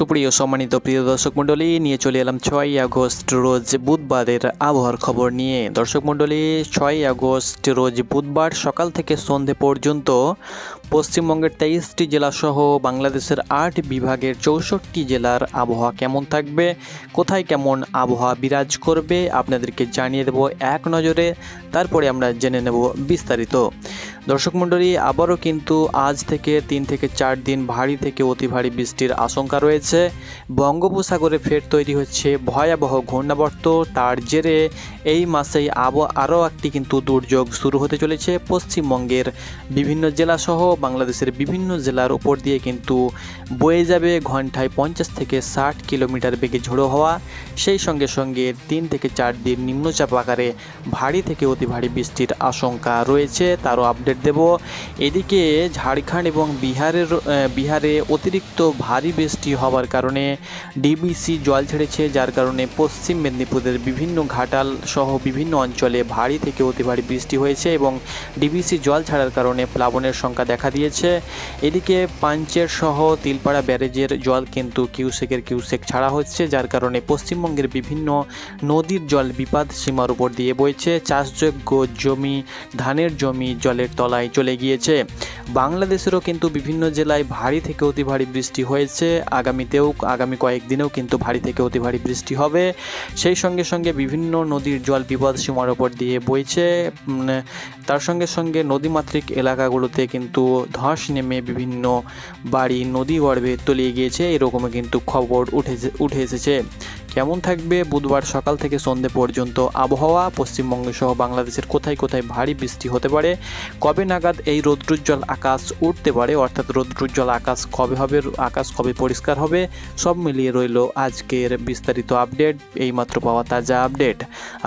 সুপ্রিয় সম্মানিত প্রিয় দর্শক মণ্ডলী, নিয়ে চলে এলাম 6ই আগস্ট রোজ বুধবারের আবহাওয়ার খবর নিয়ে। দর্শক মণ্ডলী, 6ই আগস্ট রোজ বুধবার সকাল থেকে সন্ধে পর্যন্ত পশ্চিমবঙ্গের 23টি জেলাসহ বাংলাদেশের 8 বিভাগের 64 জেলার আবহাওয়া কেমন থাকবে, কোথায় কেমন আবহাওয়া বিরাজ করবে আপনাদেরকে জানিয়ে দেব এক নজরে। তারপরে আমরা জেনে নেব বিস্তারিত। দর্শক মণ্ডলী, আবারও কিন্তু আজ থেকে 3 থেকে 4 দিন ভারী থেকে অতি ভারী বৃষ্টির আশঙ্কা রয়েছে। বঙ্গোপসাগরে ফের তৈরি হচ্ছে ভয়াবহ ঘূর্ণাবর্ত। তার জেরে এই মাসেই আরও একটি কিন্তু দুর্যোগ শুরু হতে চলেছে। পশ্চিমবঙ্গের বিভিন্ন জেলাসহ বাংলাদেশের বিভিন্ন জেলার উপর দিয়ে কিন্তু বয়ে যাবে ঘন্টায় 50 থেকে 60 কিলোমিটার বেগে ঝোড়ো হওয়া। সেই সঙ্গে সঙ্গে 3 থেকে 4 দিন নিম্নচাপ আকারে ভারী থেকে অতি ভারী বৃষ্টির আশঙ্কা রয়েছে, তারও আপডেট দেব। এদিকে ঝাড়খণ্ড এবং বিহারে অতিরিক্ত ভারী বৃষ্টি হওয়ার কারণে ডিবিসি জল ছেড়েছে, যার কারণে পশ্চিম মেদিনীপুরের বিভিন্ন ঘাটাল সহ বিভিন্ন অঞ্চলে ভারী থেকে অতি ভারী বৃষ্টি হয়েছে এবং ডিবিসি জল ছাড়ার কারণে প্লাবনের সংখ্যা দেখা দিয়েছে। এদিকে পাঞ্চের সহ তিলপাড়া ব্যারেজের জল কিন্তু কিউসেক ছাড়া হচ্ছে, যার কারণে পশ্চিমবঙ্গের বিভিন্ন নদীর জল বিপদ সীমার উপর দিয়ে বইছে। চাষযোগ্য জমি, ধানের জমি জলের তলায় চলে গিয়েছে। বাংলাদেশেরও কিন্তু বিভিন্ন জেলায় ভারী থেকে অতি ভারী বৃষ্টি হয়েছে। আগামী কয়েকদিনেও কিন্তু ভারী থেকে অতি ভারী বৃষ্টি হবে। সেই সঙ্গে সঙ্গে বিভিন্ন নদীর জল বিপদ সীমার উপর দিয়ে বইছে। তার সঙ্গে সঙ্গে নদীমাতৃক এলাকাগুলোতে কিন্তু ধস নেমে বিভিন্ন বাড়ি নদী গর্ভে তলিয়ে গিয়েছে, এরকমই কিন্তু খবর উঠে এসেছে। কেমন থাকবে বুধবার সকাল থেকে সন্ধে পর্যন্ত আবহাওয়া, পশ্চিমবঙ্গ সহ বাংলাদেশের কোথায় কোথায় ভারী বৃষ্টি হতে পারে, কবে নাগাদ এই রৌদ্রোজ্জ্বল আকাশ উঠতে পারে, অর্থাৎ রৌদ্রোজ্জ্বল আকাশ কবে হবে, আকাশ কবে পরিষ্কার হবে, সব মিলিয়ে রইল আজকের বিস্তারিত আপডেট, এইমাত্র পাওয়া তাজা আপডেট।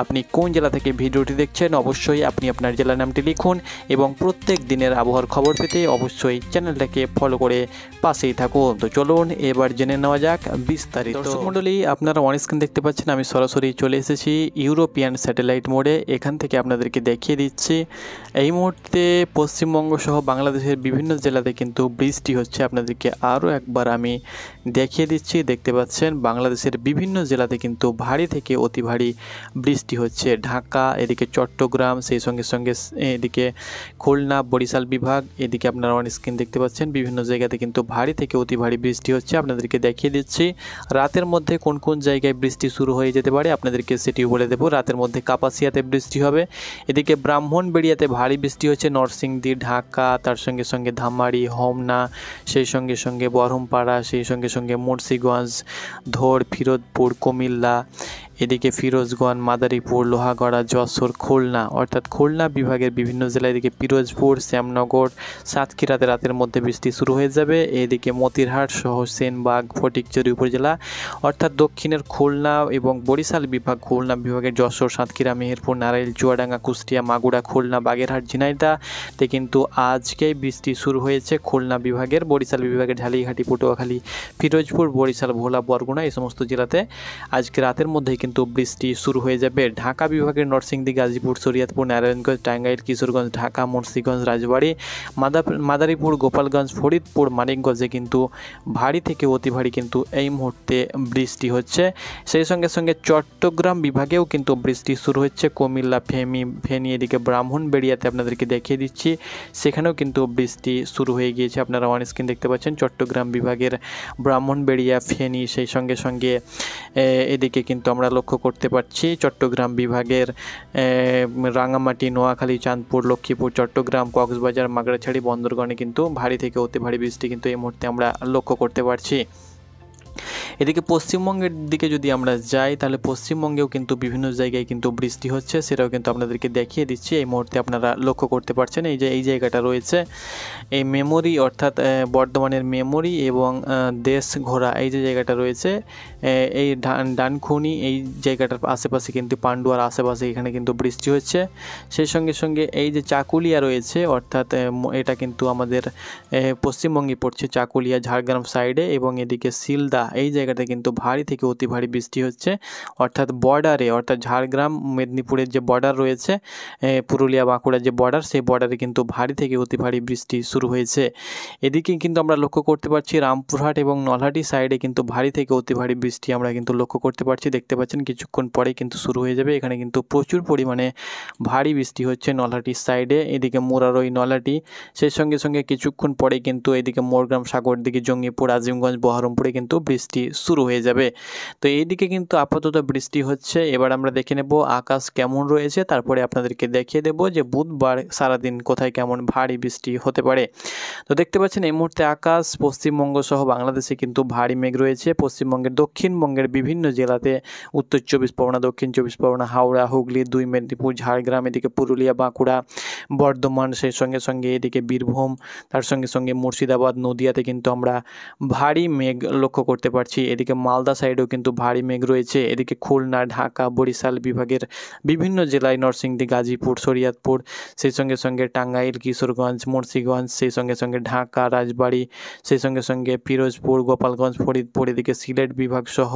আপনি কোন জেলা থেকে ভিডিওটি দেখছেন অবশ্যই আপনি আপনার জেলার নামটি লিখুন এবং প্রত্যেক দিনের আবহাওয়ার খবর পেতে অবশ্যই চ্যানেলটাকে ফলো করে পাশেই থাকুন। তো চলুন এবার জেনে নেওয়া যাক বিস্তারিত। দর্শক মণ্ডলী, আপনারা স্ক্রিন দেখতে পাচ্ছেন, আমি সরাসরি চলে এসেছি ইউরোপিয়ান স্যাটেলাইট মোডে। এখান থেকে আপনাদেরকে দেখিয়ে দিচ্ছি এই মুহূর্তে পশ্চিমবঙ্গ সহ বাংলাদেশের বিভিন্ন জেলাতে কিন্তু বৃষ্টি হচ্ছে। আপনাদেরকে আরও একবার আমি দেখিয়ে দিচ্ছি। দেখতে পাচ্ছেন বাংলাদেশের বিভিন্ন জেলাতে কিন্তু ভারী থেকে অতি ভারী বৃষ্টি হচ্ছে। ঢাকা, এদিকে চট্টগ্রাম, সেই সঙ্গে সঙ্গে এদিকে খুলনা, বরিশাল বিভাগ, এদিকে আপনারা অন স্ক্রিন দেখতে পাচ্ছেন বিভিন্ন জায়গাতে কিন্তু ভারী থেকে অতি ভারী বৃষ্টি হচ্ছে। আপনাদেরকে দেখিয়ে দিচ্ছি রাতের মধ্যে কোন কোন জায়গায় বৃষ্টি শুরু হয়ে যেতে পারে, আপনাদেরকে সেটিও বলে দেবো। রাতের মধ্যে কাপাসিয়াতে বৃষ্টি হবে, এদিকে ব্রাহ্মণবাড়িয়াতে ভারী বৃষ্টি হচ্ছে, নরসিংদী, ঢাকা, তার সঙ্গে সঙ্গে ধামারি, হোমনা, সেই সঙ্গে সঙ্গে বহরমপাড়া, সেই সঙ্গে সঙ্গে মুন্সিগঞ্জ, ধোর, ফিরোজপুর, কুমিল্লা, এদিকে ফিরোজগঞ্জ, মাদারীপুর, লোহাগড়া, যশোর, খুলনা, অর্থাৎ খুলনা বিভাগের বিভিন্ন জেলায়, এদিকে পিরোজপুর, শ্যামনগর, সাতক্ষীরাতে রাতের মধ্যে বৃষ্টি শুরু হয়ে যাবে। এদিকে মতিরহাট সহ সেনবাগ, ফটিকছড়ি উপজেলা, অর্থাৎ দক্ষিণের খুলনা এবং বরিশাল বিভাগ, খুলনা বিভাগের যশোর, সাতক্ষীরা, মেহেরপুর, নারাইল, চুয়াডাঙ্গা, কুষ্টিয়া, মাগুরা, খুলনা, বাগেরহাট, ঝিনাইদহতে কিন্তু আজকেই বৃষ্টি শুরু হয়েছে। খুলনা বিভাগের, বরিশাল বিভাগের ঝালিঘাটি, পটুয়াখালী, ফিরোজপুর, বরিশাল, ভোলা, বরগুনা, এই সমস্ত জেলাতে আজকে রাতের মধ্যেই কিন্তু বৃষ্টি শুরু হয়ে যাবে। ঢাকা বিভাগের নরসিংদী, গাজীপুর, শরীয়তপুর, নারায়ণগঞ্জ, টাঙ্গাইল, কিশোরগঞ্জ, ঢাকা, মুন্সিগঞ্জ, রাজবাড়ী, মাদারীপুর, গোপালগঞ্জ, ফরিদপুর, মানিকগঞ্জে কিন্তু ভারী থেকে অতি ভারী কিন্তু এই মুহূর্তে বৃষ্টি হচ্ছে। সেই সঙ্গে সঙ্গে চট্টগ্রাম বিভাগেও কিন্তু বৃষ্টি শুরু হচ্ছে। কুমিল্লা, ফেনী, এদিকে ব্রাহ্মণবাড়িয়াতে আপনাদেরকে দেখিয়ে দিচ্ছি, সেখানেও কিন্তু বৃষ্টি শুরু হয়ে গিয়েছে। আপনারা অন স্ক্রিন দেখতে পাচ্ছেন চট্টগ্রাম বিভাগের ব্রাহ্মণবাড়িয়া, ফেনী, সেই সঙ্গে সঙ্গে এদিকে কিন্তু আমরা লক্ষ্য করতে পারছি চট্টগ্রাম বিভাগের রাঙামাটি, নোয়াখালী, চাঁদপুর, লক্ষ্মীপুর, চট্টগ্রাম, কক্সবাজার, মাগড়াছড়ি, বন্দরগণে কিন্তু ভারী থেকে অতি ভারী বৃষ্টি কিন্তু এই মুহূর্তে আমরা লক্ষ্য করতে পারছি। এদিকে পশ্চিমবঙ্গের দিকে যদি আমরা যাই তাহলে পশ্চিমবঙ্গেও কিন্তু বিভিন্ন জায়গায় কিন্তু বৃষ্টি হচ্ছে, সেটাও কিন্তু আপনাদেরকে দেখিয়ে দিচ্ছি। এই মুহূর্তে আপনারা লক্ষ্য করতে পারছেন এই যে এই জায়গাটা রয়েছে, এই মেমোরি, অর্থাৎ বর্ধমানের মেমোরি এবং দেশ ঘোড়া, এই যে জায়গাটা রয়েছে, এই ডানখুনি, এই জায়গাটার আশেপাশে কিন্তু পান্ডুয়ার আশেপাশে এখানে কিন্তু বৃষ্টি হচ্ছে। সেই সঙ্গে সঙ্গে এই যে চাকুলিয়া রয়েছে, অর্থাৎ এটা কিন্তু আমাদের পশ্চিমবঙ্গে পড়ছে, চাকুলিয়া ঝাড়গ্রাম সাইডে, এবং এদিকে শিলদা, এই জায়গাতে কিন্তু ভারী থেকে অতি ভারী বৃষ্টি হচ্ছে, অর্থাৎ বর্ডারে, অর্থাৎ ঝাড়গ্রাম মেদিনীপুরের যে বর্ডার রয়েছে, পুরুলিয়া বাঁকুড়ার যে বর্ডার, সেই বর্ডারে কিন্তু ভারী থেকে অতি ভারী বৃষ্টি শুরু হয়েছে। এদিকে কিন্তু আমরা লক্ষ্য করতে পারছি রামপুরহাট এবং নলহাটি সাইডে কিন্তু ভারী থেকে অতি ভারী বৃষ্টি আমরা কিন্তু লক্ষ্য করতে পারছি। দেখতে পাচ্ছেন কিছুক্ষণ পরে কিন্তু শুরু হয়ে যাবে। এখানে কিন্তু প্রচুর পরিমাণে ভারী বৃষ্টি হচ্ছে নলহাটির সাইডে, এদিকে মুরারই নলহাটি, সেই সঙ্গে সঙ্গে কিছুক্ষণ পরে কিন্তু এদিকে মোরগ্রাম সাগর দিকে জঙ্গিপুর আজিমগঞ্জ বহরমপুরে কিন্তু বৃষ্টি শুরু হয়ে যাবে। তো এইদিকে কিন্তু আপাতত বৃষ্টি হচ্ছে। এবার আমরা দেখে নেব আকাশ কেমন রয়েছে, তারপরে আপনাদেরকে দেখিয়ে দেব যে বুধবার সারাদিন কোথায় কেমন ভারী বৃষ্টি হতে পারে। তো দেখতে পাচ্ছেন এই মুহূর্তে আকাশ পশ্চিমবঙ্গ সহ বাংলাদেশে কিন্তু ভারী মেঘ রয়েছে। পশ্চিমবঙ্গের দক্ষিণবঙ্গের বিভিন্ন জেলাতে, উত্তর চব্বিশ পরগনা, দক্ষিণ চব্বিশ পরগনা, হাওড়া, হুগলি, 2 মেদিনীপুর, ঝাড়গ্রাম, এদিকে পুরুলিয়া, বাঁকুড়া, বর্ধমান, সেই সঙ্গে সঙ্গে এদিকে বীরভূম, তার সঙ্গে সঙ্গে মুর্শিদাবাদ, নদিয়াতে কিন্তু আমরা ভারী মেঘ লক্ষ্য করতে পারছি। এদিকে মালদা সাইডেও কিন্তু ভারী মেঘ রয়েছে। এদিকে খুলনা, ঢাকা, বরিশাল বিভাগের বিভিন্ন জেলায়, নরসিংদী, গাজীপুর, শরীয়তপুর, সেই সঙ্গে সঙ্গে টাঙ্গাইল, কিশোরগঞ্জ, মুন্সিগঞ্জ, সেই সঙ্গে সঙ্গে ঢাকা, রাজবাড়ী, সেই সঙ্গে সঙ্গে পিরোজপুর, গোপালগঞ্জ, ফরিদপুর, এদিকে সিলেট বিভাগ সহ,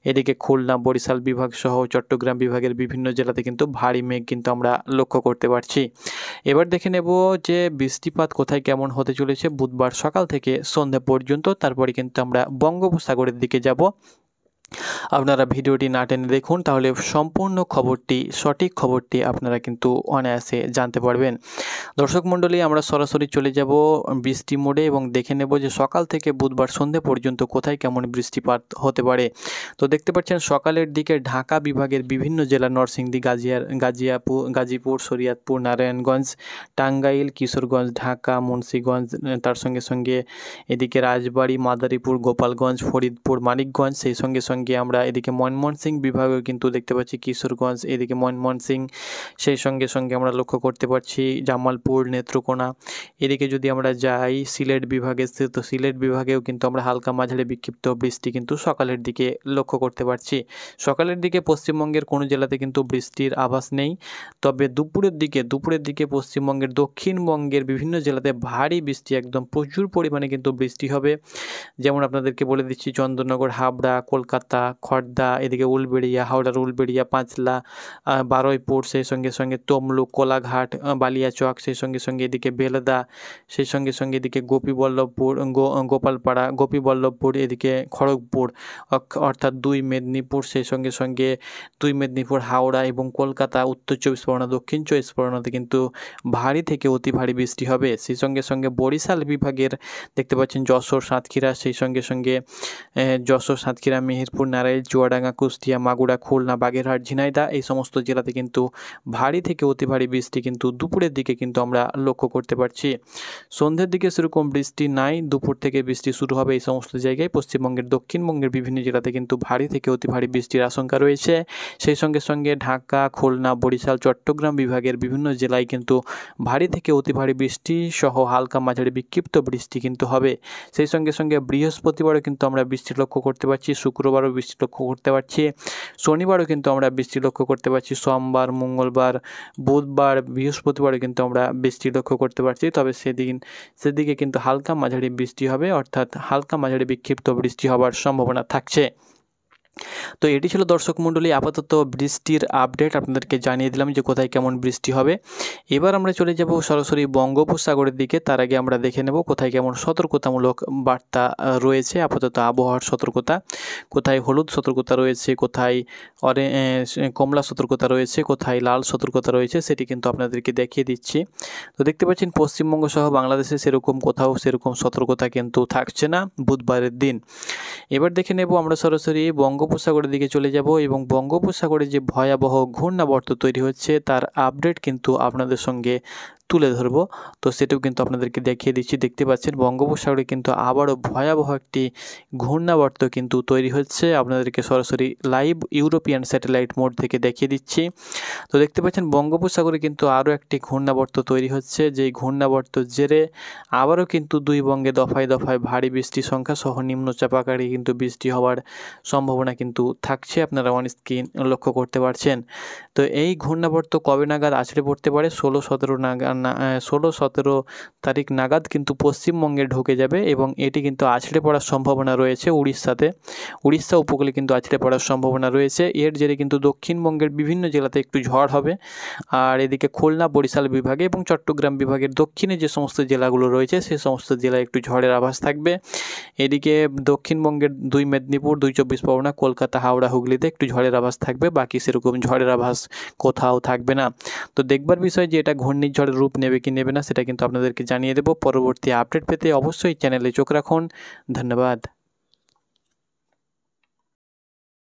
এদিকে খুলনা, বরিশাল বিভাগ সহ, চট্টগ্রাম বিভাগের বিভিন্ন জেলাতে কিন্তু ভারী মেঘ কিন্তু আমরা লক্ষ্য করতে পারছি। এবার দেখে নেব যে বৃষ্টিপাত কোথায় কেমন হতে চলেছে বুধবার সকাল থেকে সন্ধ্যা পর্যন্ত, তারপরে কিন্তু আমরা বঙ্গোপসাগরের দিকে যাব। আপনারা ভিডিওটি না টেনে দেখুন, তাহলে সম্পূর্ণ খবরটি, সঠিক খবরটি আপনারা কিন্তু অনায়াসে জানতে পারবেন। দর্শক মণ্ডলী, আমরা সরাসরি চলে যাব বৃষ্টি মোডে এবং দেখে নেব যে সকাল থেকে বুধবার সন্ধ্যে পর্যন্ত কোথায় কেমন বৃষ্টিপাত হতে পারে। তো দেখতে পাচ্ছেন সকালের দিকে ঢাকা বিভাগের বিভিন্ন জেলা, নরসিংদী, গাজীপুর, শরীয়তপুর, নারায়ণগঞ্জ, টাঙ্গাইল, কিশোরগঞ্জ, ঢাকা, মুন্সিগঞ্জ, তার সঙ্গে সঙ্গে এদিকে রাজবাড়ী, মাদারীপুর, গোপালগঞ্জ, ফরিদপুর, মানিকগঞ্জ, সেই সঙ্গে সঙ্গে আমরা এদিকে ময়মনসিংহ বিভাগেও কিন্তু দেখতে পাচ্ছি কিশোরগঞ্জ, এদিকে ময়মনসিংহ, সেই সঙ্গে সঙ্গে আমরা লক্ষ্য করতে পারছি জামালপুর, নেত্রকোনা। এদিকে যদি আমরা যাই সিলেট বিভাগে, তো সিলেট বিভাগেও কিন্তু আমরা হালকা মাঝারি বিক্ষিপ্ত বৃষ্টি কিন্তু সকালের দিকে লক্ষ্য করতে পারছি। সকালের দিকে পশ্চিমবঙ্গের কোনো জেলাতে কিন্তু বৃষ্টির আভাস নেই, তবে দুপুরের দিকে পশ্চিমবঙ্গের দক্ষিণবঙ্গের বিভিন্ন জেলাতে ভারী বৃষ্টি, একদম প্রচুর পরিমাণে কিন্তু বৃষ্টি হবে। যেমন আপনাদেরকে বলে দিচ্ছি চন্দননগর, হাবড়া, কলকাতা, খড়দা, এদিকে উলবেড়িয়া, হাওড়ার উলবেড়িয়া, পাঁচলা, বারুইপুর, সেই সঙ্গে সঙ্গে তমলুক, কোলাঘাট, বালিয়াচক, সেই সঙ্গে সঙ্গে এদিকে বেলদা, সেই সঙ্গে সঙ্গে এদিকে গোপালপাড়া, গোপীবল্লভপুর, এদিকে খড়গপুর, অর্থাৎ 2 মেদিনীপুর, সেই সঙ্গে সঙ্গে 2 মেদিনীপুর, হাওড়া এবং কলকাতা, উত্তর চব্বিশ পরগনা, দক্ষিণ চব্বিশ পরগনাতে কিন্তু ভারী থেকে অতি ভারী বৃষ্টি হবে। সেই সঙ্গে সঙ্গে বরিশাল বিভাগের দেখতে পাচ্ছেন যশোর, সাতক্ষীরা, সেই সঙ্গে সঙ্গে যশোর, সাতক্ষীরা, মেহেরপুর, নারাইল, চুয়াডাঙ্গা, কুষ্টিয়া, মাগুরা, খুলনা, বাগেরহাট, ঝিনাইদহ, এই সমস্ত জেলাতে কিন্তু ভারী থেকে অতি ভারী বৃষ্টি কিন্তু দুপুরের দিকে কিন্তু আমরা লক্ষ্য করতে পারছি। সন্ধ্যের দিকে সেরকম বৃষ্টি নাই, দুপুর থেকে বৃষ্টি শুরু হবে এই সমস্ত জায়গায়। পশ্চিমবঙ্গের দক্ষিণবঙ্গের বিভিন্ন জেলাতে কিন্তু ভারী থেকে অতি ভারী বৃষ্টির আশঙ্কা রয়েছে। সেই সঙ্গে সঙ্গে ঢাকা, খুলনা, বরিশাল, চট্টগ্রাম বিভাগের বিভিন্ন জেলায় কিন্তু ভারী থেকে অতি ভারী বৃষ্টি সহ হালকা মাঝারি বিক্ষিপ্ত বৃষ্টি কিন্তু হবে। সেই সঙ্গে সঙ্গে বৃহস্পতিবারও কিন্তু আমরা বৃষ্টি লক্ষ্য করতে পারছি, শুক্রবারও বৃষ্টি লক্ষ্য করতে পারছি, শনিবারও কিন্তু আমরা বৃষ্টি লক্ষ্য করতে পারছি, সোমবার, মঙ্গলবার, বুধবার, বৃহস্পতিবারও কিন্তু আমরা বৃষ্টি লক্ষ্য করতে পারছি। তবে সেদিকে কিন্তু হালকা মাঝারি বৃষ্টি হবে, অর্থাৎ হালকা মাঝারি বিক্ষিপ্ত বৃষ্টি হওয়ার সম্ভাবনা থাকছে। তো এটি ছিল দর্শক মণ্ডলী আপাতত বৃষ্টির আপডেট, আপনাদেরকে জানিয়ে দিলাম যে কোথায় কেমন বৃষ্টি হবে। এবার আমরা চলে যাব সরাসরি বঙ্গোপসাগরের দিকে। তার আগে আমরা দেখে নেব কোথায় কেমন সতর্কতামূলক বার্তা রয়েছে। আপাতত আবহাওয়ার সতর্কতা, কোথায় হলুদ সতর্কতা রয়েছে, কোথায় কমলা সতর্কতা রয়েছে, কোথায় লাল সতর্কতা রয়েছে, সেটি কিন্তু আপনাদেরকে দেখিয়ে দিচ্ছি। তো দেখতে পাচ্ছেন পশ্চিমবঙ্গ সহ বাংলাদেশে কোথাও সেরকম সতর্কতা কিন্তু থাকছে না বুধবারের দিন। এবার দেখে নেব আমরা সরাসরি বঙ্গোপসাগরের দিকে চলে যাব এবং বঙ্গোপসাগরে যে ভয়াবহ ঘূর্ণাবর্ত তৈরি হচ্ছে তার আপডেট কিন্তু আপনাদের সঙ্গে তুলে ধরবো। তো সেটাও কিন্তু আপনাদেরকে দেখিয়ে দিচ্ছি। দেখতে পাচ্ছেন বঙ্গোপসাগরে কিন্তু আবারও ভয়াবহ একটি ঘূর্ণাবর্ত কিন্তু তৈরি হচ্ছে, আপনাদেরকে সরাসরি লাইভ ইউরোপিয়ান স্যাটেলাইট মোড থেকে দেখিয়ে দিচ্ছি। তো দেখতে পাচ্ছেন বঙ্গোপসাগরে কিন্তু আরও একটি ঘূর্ণাবর্ত তৈরি হচ্ছে, যেই ঘূর্ণাবর্ত জেরে আবারও কিন্তু 2 বঙ্গে দফায় দফায় ভারী বৃষ্টি সংখ্যা সহ নিম্নচাপ আকারে কিন্তু বৃষ্টি হওয়ার সম্ভাবনা কিন্তু থাকছে, আপনারা অন স্ক্রিন লক্ষ্য করতে পারছেন। তো এই ঘূর্ণাবর্ত কবে নাগাদ আছড়ে পড়তে পারে? 16-17 16-17 তারিখ নাগাদ কিন্তু পশ্চিমবঙ্গে ঢুকে যাবে এবং এটি কিন্তু আছড়ে পড়ার সম্ভাবনা রয়েছে উড়িষ্যা উপকূলে কিন্তু আছড়ে পড়ার সম্ভাবনা রয়েছে। এর জেরে কিন্তু দক্ষিণবঙ্গের বিভিন্ন জেলাতে একটু ঝড় হবে। আর এদিকে খুলনা, বরিশাল বিভাগে এবং চট্টগ্রাম বিভাগের দক্ষিণে যে সমস্ত জেলাগুলো রয়েছে সে সমস্ত জেলায় একটু ঝড়ের আভাস থাকবে। এদিকে দক্ষিণবঙ্গের 2 মেদিনীপুর, 2 চব্বিশ পরগনা, কলকাতা, হাওড়া, হুগলিতে একটু ঝড়ের আভাস থাকবে, বাকি সেরকম ঝড়ের আভাস কোথাও থাকবে না। তো দেখবার বিষয় যে এটা ঘূর্ণিঝড়ের রূপ নেবে কি নেবে না সেটা কিন্তু আপনাদেরকে জানিয়ে দেব। পরবর্তী আপডেট পেতে অবশ্যই চ্যানেলে চোখ রাখুন। ধন্যবাদ।